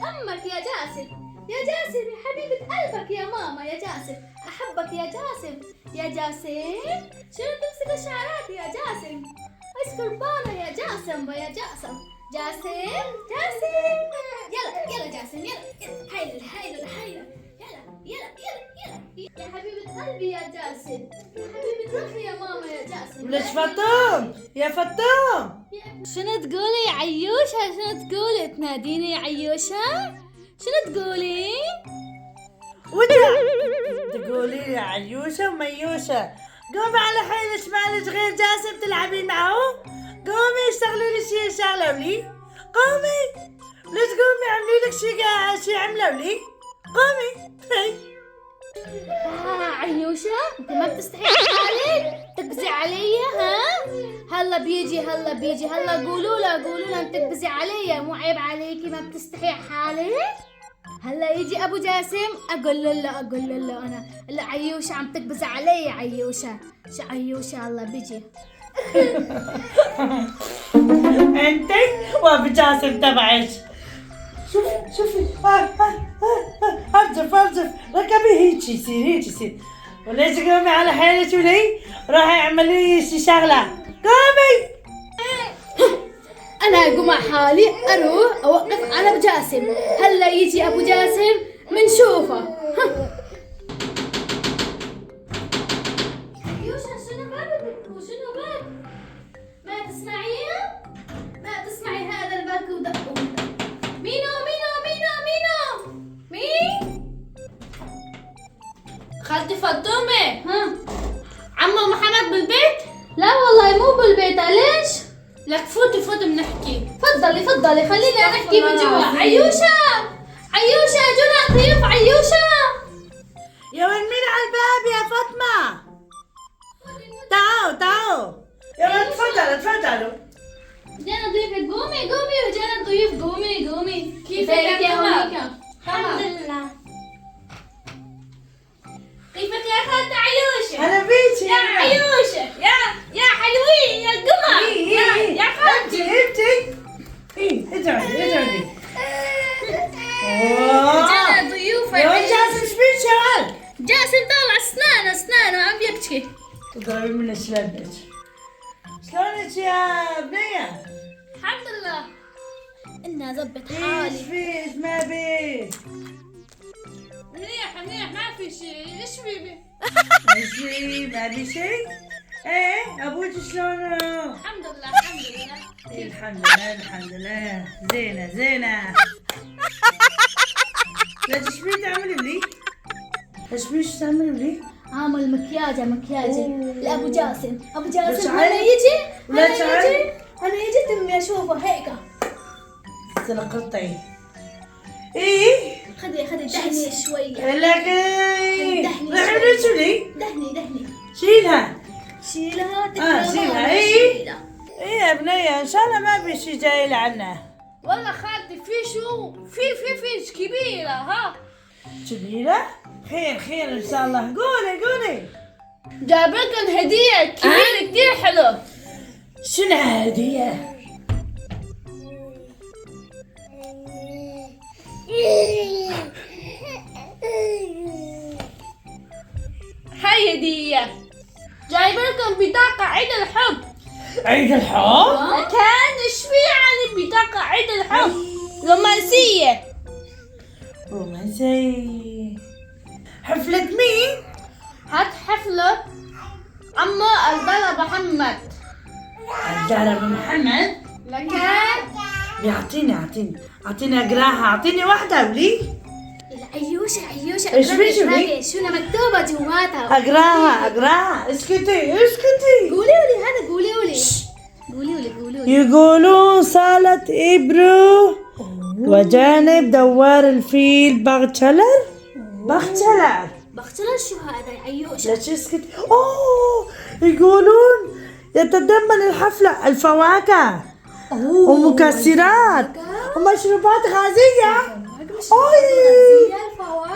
أمك يا جاسم. يا جاسم يا حبيبة قلبك يا ماما يا جاسم، أحبك يا جاسم. يا جاسم شنو تمسك الشعرات يا جاسم؟ ايش قربانة يا جاسم ويا جاسم. جاسم جاسم يلا يلا جاسم يلا هيلا هيلا هيلا يلا يلا يلا يلا يا حبيبة قلبي يا جاسم، يا حبيبة روحي يا ماما يا جاسم. ولش فطوم يا فطوم. شنو تقولي يا عيوشة؟ شنو تقولي؟ تناديني يا عيوشة؟ شنو تقولي؟ تقولي لي عيوشة وميوشة. قومي على حيلك، مالك غير جاسم تلعبين معه؟ قومي اشتغلي لي شي شغلة ولي. قومي ليش قومي اعملي لك شي عملة ولي. قومي هي. عيوشة انت ما بتستحي حالك تقبزي علي؟ ها هلا بيجي هلا بيجي هلا قولوا له انت تقبزي علي، مو عيب عليكي؟ ما بتستحي حالك؟ هلا يجي ابو جاسم اقول له انا لا عيوشة عم تقبزي علي. عيوشة شو عيوشة هلا بيجي. انتي وابو جاسم تبعك. شوفي ارجف ركبي هيك يصير. وليش قومي على حيلك ولي؟ روحي اعملي لي شي شغلة. قومي. انا اقوم على حالي اروح اوقف على ابو جاسم. هلا يجي ابو جاسم منشوفه. يوشا شنو بالك وشنو بك؟ ما تسمعي هذا البك ودق. مين؟ خالتي فاطمة، ها عمو محمد بالبيت؟ لا والله مو بالبيت. ليش؟ لك فوتي بنحكي. تفضلي خلينا نحكي من جوا. العظيم. عيوشة جونا ضيوف. عيوشة يا وين مين على الباب يا فاطمة؟ تعالوا يا ولد تفضلوا. جانا ضيوف. قومي جانا ضيوف. قومي كيفك ازيك يا قمر؟ هونيكا؟ الحمد لله. كيفك يا خالتي عيوشة؟ هلا بيك يا عيوشة يا حلوين يا قمر. يا خالتي اجعلي. جانا ضيوف. يا ولد جاسم ايش بيك يا ولد؟ جاسم طالع اسنانه عم يبكي. تضربي من شلونك يا بنية؟ الحمد لله إنا زبط ايش حالي. فيك ما بيك؟ منيح ما في شيء. ايش بيبي؟ ماشي ما بي شيء؟ ايه ابوك شلونه؟ الحمد لله إيه الحمد لله زينة. لا تشبي تعملي لي؟ ايش تعملي لي؟ عامل مكياجة لأبو جاسم. أبو لا جاسم تعال. أنا يجي تمي أشوفه هيك. سلقطي ايه خدي دهني شوية. لك ايه دهني نعمل شو لي؟ دهني شيلها شيلها شيلها ايه يا بنية ان شاء الله ما في شي جاي لعنا. والله خالتي في شو في كبيرة. ها كبيرة؟ خير ان شاء الله. قولي جايب لكم هدية كبيرة كتير حلو. شنو هدية؟ هاي هدية. جايب لكم بطاقة عيد الحب. عيد الحب؟ كان ايش في يعني بطاقة عيد الحب رومانسية. رومانسي. حفلة مين؟ هات حفلة عمو البلا محمد. الدار ابو محمد. لكان اعطيني اقراها. اعطيني واحدة ولي. عيوشة إيش بيجي لي؟ شو مكتوبة جواتها؟ اقراها. اسكتي. قولي لي. يقولون صالة إبرو وجانب دوار الفيل بغتلر. بختار شو هذا يا عيوشة؟ لا تسكت. يقولون يتضمن الحفلة الفواكه ومكسرات ومشروبات غازية.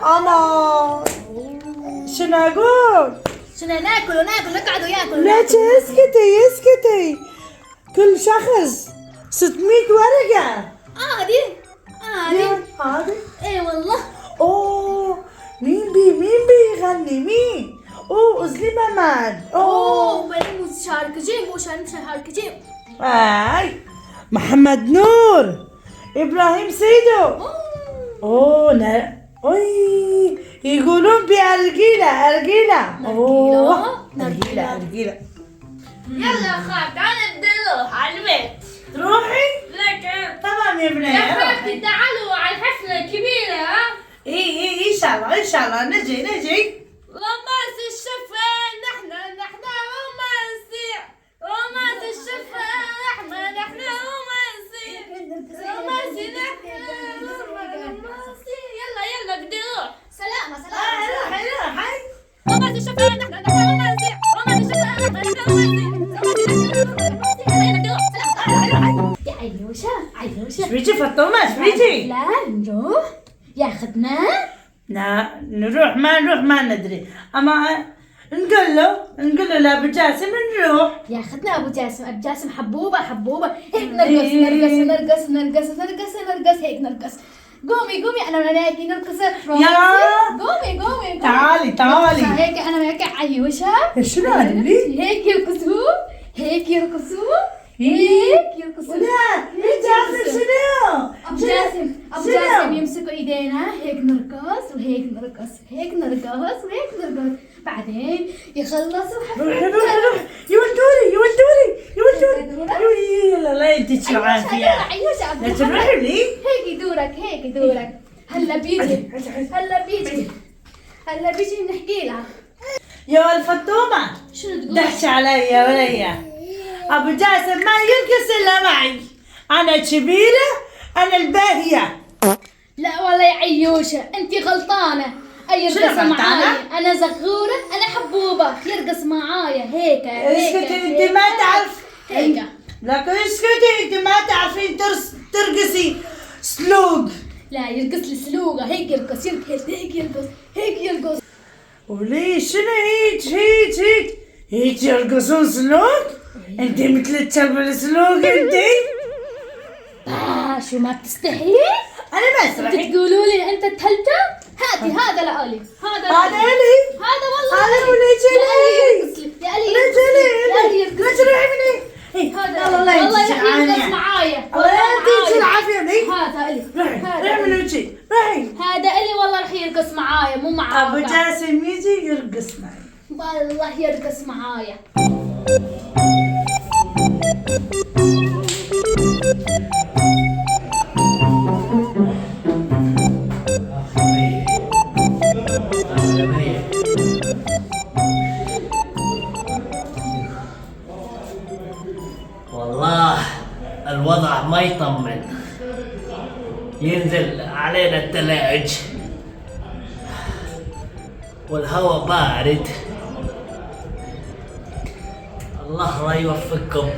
أما شنو أقول؟ شنو ناكل نقعدوا ياكلوا. لا اسكتي. كل شخص 600 ورقة. دي عادي. عادي. ايه والله. اوه مين بيغني مين؟ اوه أزلي محمد. اوه بعدين مو شاركة مو شاركة هاي محمد نور، إبراهيم سيدو. اوه اوي يقولون بأرجيلة أرجيلة. يلا خالد تعال نروح على البيت. تروحي؟ لكن تمام يا يا بنات. خالتي تعالوا على الحفلة الكبيرة ها؟ إيه إن شاء الله نجي. رومانس الشفا نحن رومانسي. رومانس الشفا نحن رومانسي. رومانسي نحن رومانسي. يلا بدي اروح. سلامة. روحي. رومانس الشفا نحن رومانسي. رومانس الشفا نحن رومانسي. يلا بدي اروح. سلام. يا عيوشة. شبيجي فاطمة شبيجي؟ لا نروح ياخذنا. لا نروح ما ندري، أما نقول له لأبو جاسم نروح. ياخذنا ابو جاسم حبوبه هيك نرقص هيك نرقص. قومي انا وياكي نرقص. قومي تعالي. هيك انا وياك عيوشه. شنو هذا لي؟ هيك يرقصوا. لا جاسم شنو؟ ابو جاسم يمسكوا ايدينا هيك نرقص وهيك نرقص بعدين يخلصوا حفلة. روح يودوني يلا لا انت تشعان فيها. لا تروحي لي. هيك دورك هلا بيجي نحكي لها. يا الفطومة شنو تقول؟ دحش علي يا ولية. ابو جاسم ما يرقص الا معي، انا كبيرة انا الباهية. لا والله يا عيوشة انت غلطانة. يرقص شنو غلطانة؟ معايا انا زغورة انا حبوبة يرقص معايا هيك. اسكتي انت ما تعرف. هيك. لكن اسكتي انت ما تعرفين ترقصي سلوق. لا يرقص لي سلوقة هيك هيك يرقص. وليش شنو هيك يرقصون سلوق؟ انت مثل الكلب السلوق انت. شو ما بتستحي؟ انا ما انت اسرحي. تقولوا لي انت تهلته؟ هاتي هذا لألي. هذا لي. هذا والله هذا لألي. وليجي يرقص لي. يا ألي لي يرقص لا تروحي مني. هذا والله والله انت يرقص جعانة. معايا. الله يعطيك العافية لي. هذا ألي. روحي من وجهي روحي. هذا ألي والله راح يرقص معايا مو معاك. ابو جاسم يجي يرقص معي. والله يرقص معايا. والله الوضع ما يطمن، ينزل علينا الثلج والهواء بارد. الله لا يوفقكم.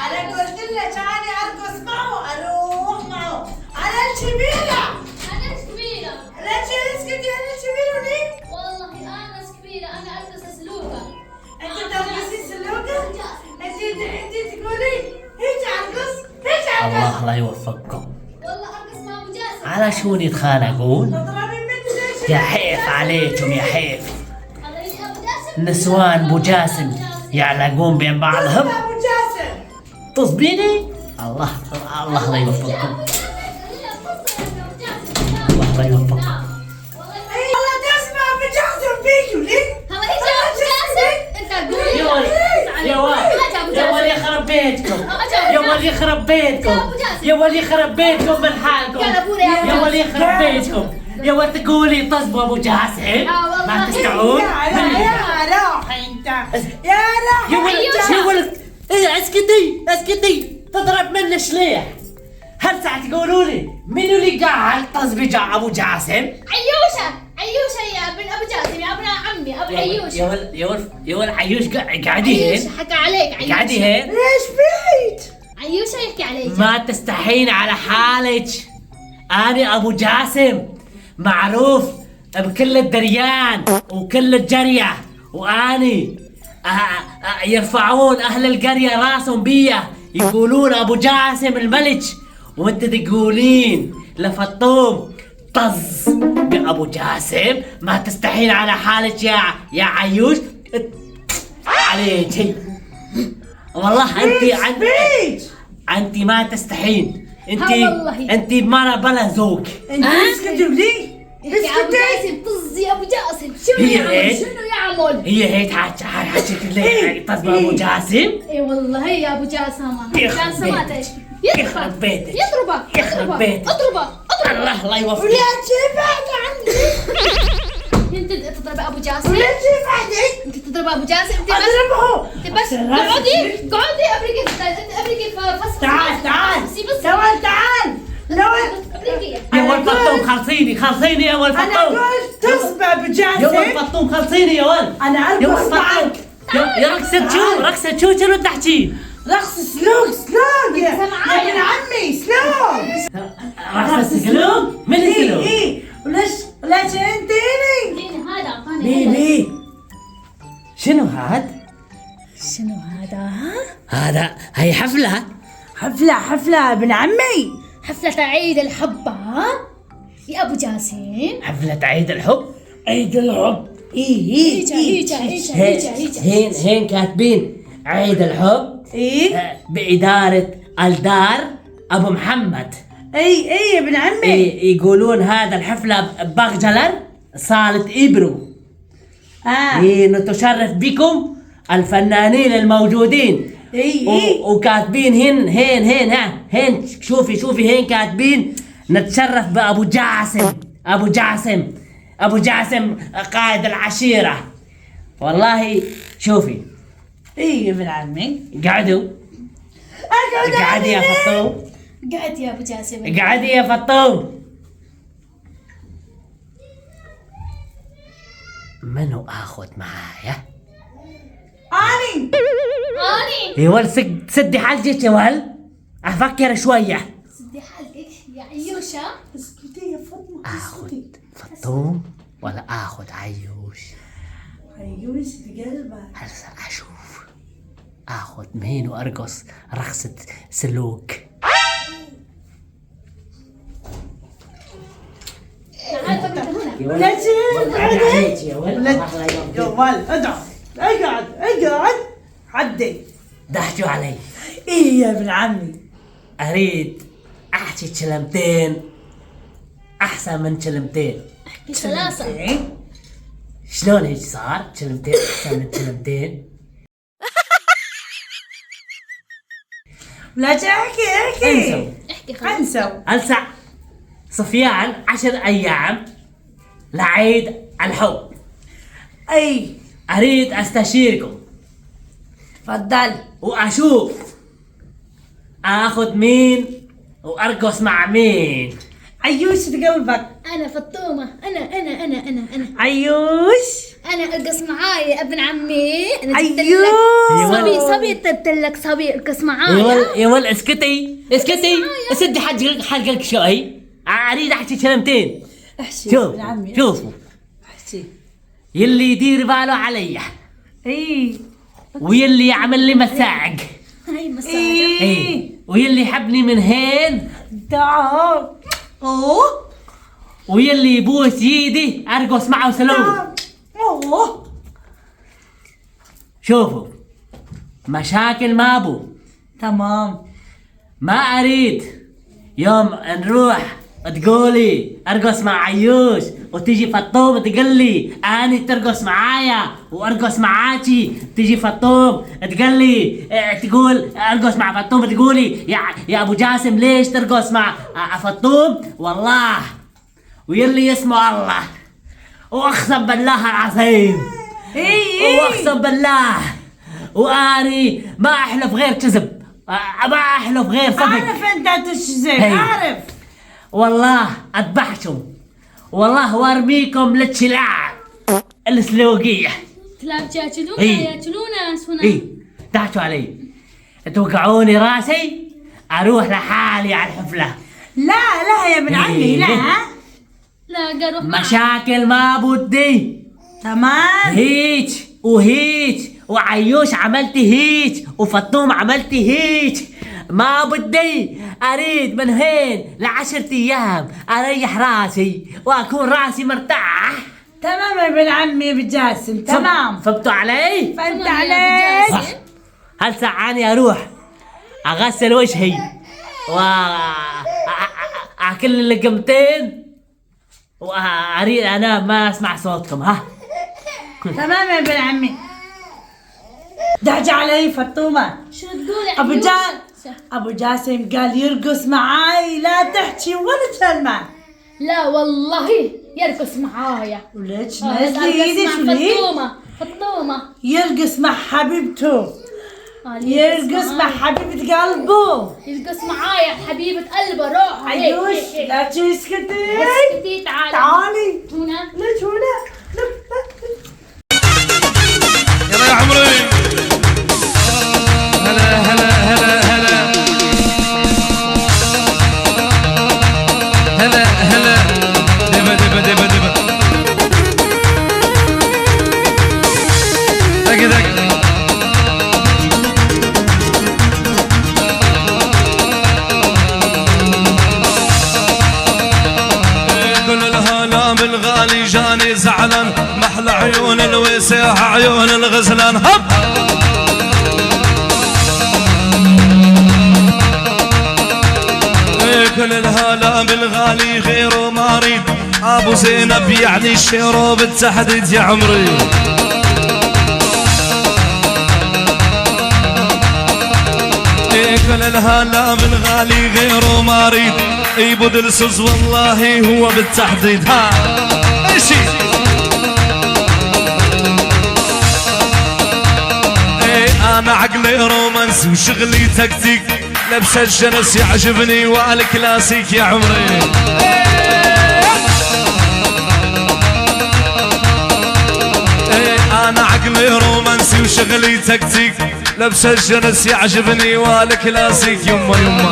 أنا قلت لك أنا أرقص معه أروح معه. أنا الكبيرة. أنا كبيرة. لا اسكتي أنا الكبيرة وليه؟ والله أنا كبيرة أنا أرقص سلوكة. أنت ترقصي سلوكة؟ أنت تقولي هيك أرقص الله لا يوفقكم. والله أرقص مع أبو جاسم. على شو يتخانقون؟ تضربي مني ليش؟ يا حيف عليكم يا حيف. الله يجي أبو جاسم. نسوان بو جاسم يعلقون بين بعضهم. أبو جاسم. تصبيني؟ الله لا يوفقكم. الله لا يوفقكم. والله تسمع أبو جاسم فيك وليه؟ الله يجي أبو جاسم. أنت قولي. يا ولد يا ولد يا ولد يخرب بيتكم. يا ولد يخرب بيتكم. يا ولد يخرب بيتكم من حالكم. يا ولد يخرب بيتكم. يا ولد تقولي طزبوا ابو جاسم ما تستعون. يا روح أنت يا روح. يا ولد يا ولد إيه اسكتي تضرب منش ليه؟ هسه تقولوا لي منو اللي قاعد طزبي جا ابو جاسم؟ عيوشة يا ابن أبو جاسم يا ابن عمي أبو عيوش. يا ولد عيوش قاعدين عيوش حكى عليك عيوش. قاعدين ليش بيت؟ عيوشة يحكي عليك. ما تستحين على حالك. أنا أبو جاسم معروف بكل الدريان وكل الجرية، وأني يرفعون اهل القرية راسهم بيا، يقولون ابو جاسم الملك، وانت تقولين لفطوم طز بابو جاسم. ما تستحين على حالك يا عيوش عليك. والله انت ما تستحين. انت مرة بلا ذوق. انت اسكتوا لي. يا ابو جاسم طز يا ابو جاسم. شنو يعمل؟ شنو يعمل؟ هي هيك حاجتك اللي طز بابو جاسم. اي والله يا ابو جاسم. يخرب ايش؟ يخرب بيتك. يضربه بيتك. اضربه. الله يوفقك. ولا تبعد عني. انت تضرب ابو جاسم؟ ولا تبعدي. انت تضرب ابو جاسم؟ انت اضربه. بس قعدي ابرقي فصل. تعال ابرقي. يا ولد فطوم خلصيني يا ولد انا فطوم. قلت تصبع يا ولد بجاسم. فطوم خلصيني يا ولد. انا يا ولد ارقص معك. فطوم. يا رقصة شنو تحكي؟ رقص سلوك يا ابن عمي سلوك. رقصة سلوك؟ من السلوك؟ ايه وليش انت هنا؟ هذا اعطاني. مين؟ شنو هاد؟ شنو هذا؟ هذا هي حفلة. حفلة ابن عمي. حفلة عيد الحب ها؟ يا ابو جاسم. حفلة عيد الحب. عيد الحب. ايه هين كاتبين عيد الحب ايه بإدارة الدار أبو محمد. ايه يا ابن عمي. يقولون هذا الحفلة بغجلر صالة إبرو. نتشرف بكم الفنانين الموجودين. وكاتبين هين شوفي هين كاتبين نتشرف بأبو جاسم قائد العشيرة. والله شوفي. ايه يا ابن عمي. قعدوا. قعدي يا فطوم. قعد يا ابو جاسم. قعدي يا فطوم. منو اخذ معايا؟ اني يا ولد سدي حلقك يا ولد. افكر شوية. سدي حلقك يا عيوشة. اسكتي يا فاطمه. اخذ فطوم ولا اخذ عيوش؟ عيوش بقلبك. هسه اشوف اخذ مين وارقص رقصة سلوك. تعال فكر هنا. ولا عليك يا ولد. يا ولد اقعد عدي. ضحكوا علي. ايه يا ابن عمي. اريد احكي كلمتين احسن من كلمتين. احكي ثلاثة. شلون هيك صار؟ كلمتين احسن من كلمتين. لا تحكي. انسوا. احكي خلاص. هلسع صفيان 10 ايام لعيد الحب. اي اريد استشيركم تفضل. واشوف اخذ مين وارقص مع مين. عيوش بقلبك. انا فطومة. انا عيوش. انا ارقص معاي ابن عمي. انا جبت عيوش. لك صبي جبت لك صبي ارقص معاي. يا ولد اسكتي سدي حلقك شوي. اريد احكي كلمتين. احكي شوف ابن عمي. شوفوا احكي. يلي يدير باله علي ايه ويلي يعمل لي مساج. هاي مساجة. ايه ويلي يحبني من هين تعال. اوه ويلي يبوس يدي ارقص معه سلوك. اوه شوفوا مشاكل ما ابو. تمام. ما اريد يوم نروح تقولي ارقص مع عيوش وتجي فطوم تقول لي اني ترقص معايا وارقص معاكي. تجي فطوم تقول لي تقول ارقص مع فطوم تقولي يا ابو جاسم ليش ترقص مع فطوم. والله ويلي يسمع الله واقسم بالله العظيم. واقسم بالله واني ما احلف غير كذب. ما احلف غير صدق. عارف انت تشزك. عارف والله اذبحكم والله وارميكم للشلاع السلوقية. كلاب ياكلونا إيه. ياكلونا هنا. ايه ضحكوا علي. توقعوني راسي اروح لحالي على الحفلة. لا يا ابن عمي لا. لا قروح معك. مشاكل ما بدي. تمام. هيك وهيك وعيوش عملتي هيك وفطوم عملتي هيك. ما بدي اريد من هين ل10 ايام اريح راسي واكون راسي مرتاح. تمام يا ابن عمي ابو جاسم، تمام. فهمتوا علي؟ فهمت عليك. هل عني اروح اغسل وجهي واكل اللقمتين واريد انام ما اسمع صوتكم. ها تمام يا ابن عمي. دعج علي فطومة. شو تقول يا ابو جاسم قال يرقص معاي، لا تحكي ولا كلمة. لا والله يرقص معايا. وليش نزلي ايدك فطومة يرقص مع حبيبته، يرقص مع حبيبة قلبه. يرقص معايا حبيبة قلبه. روح عيوش لا تسكتي. اسكتي تعالي. تعالي هنا ليش هنا؟ يلا يا عمري. هلا هلا هلا هلا هلا هلا. دبا دبا دبا دبا دق دق. كل الهلا بالغالي جاني زعلان، محلى عيون الوسيح عيون الغزلان. هب كل الهلا بالغالي غيره ما اريد، ابو زينب يعني الشيرو بالتحديد يا عمري. كل الهلا بالغالي غيره ما اريد، ابو دلسوس والله هو بالتحديد. ها ايشي انا عقلي رومانس وشغلي تكتيك، لبس الجنس يعجبني والكلاسيك يا عمري. انا عقلي رومانسي وشغلي تكتيك، لبس الجنس يعجبني والكلاسيك. يما يما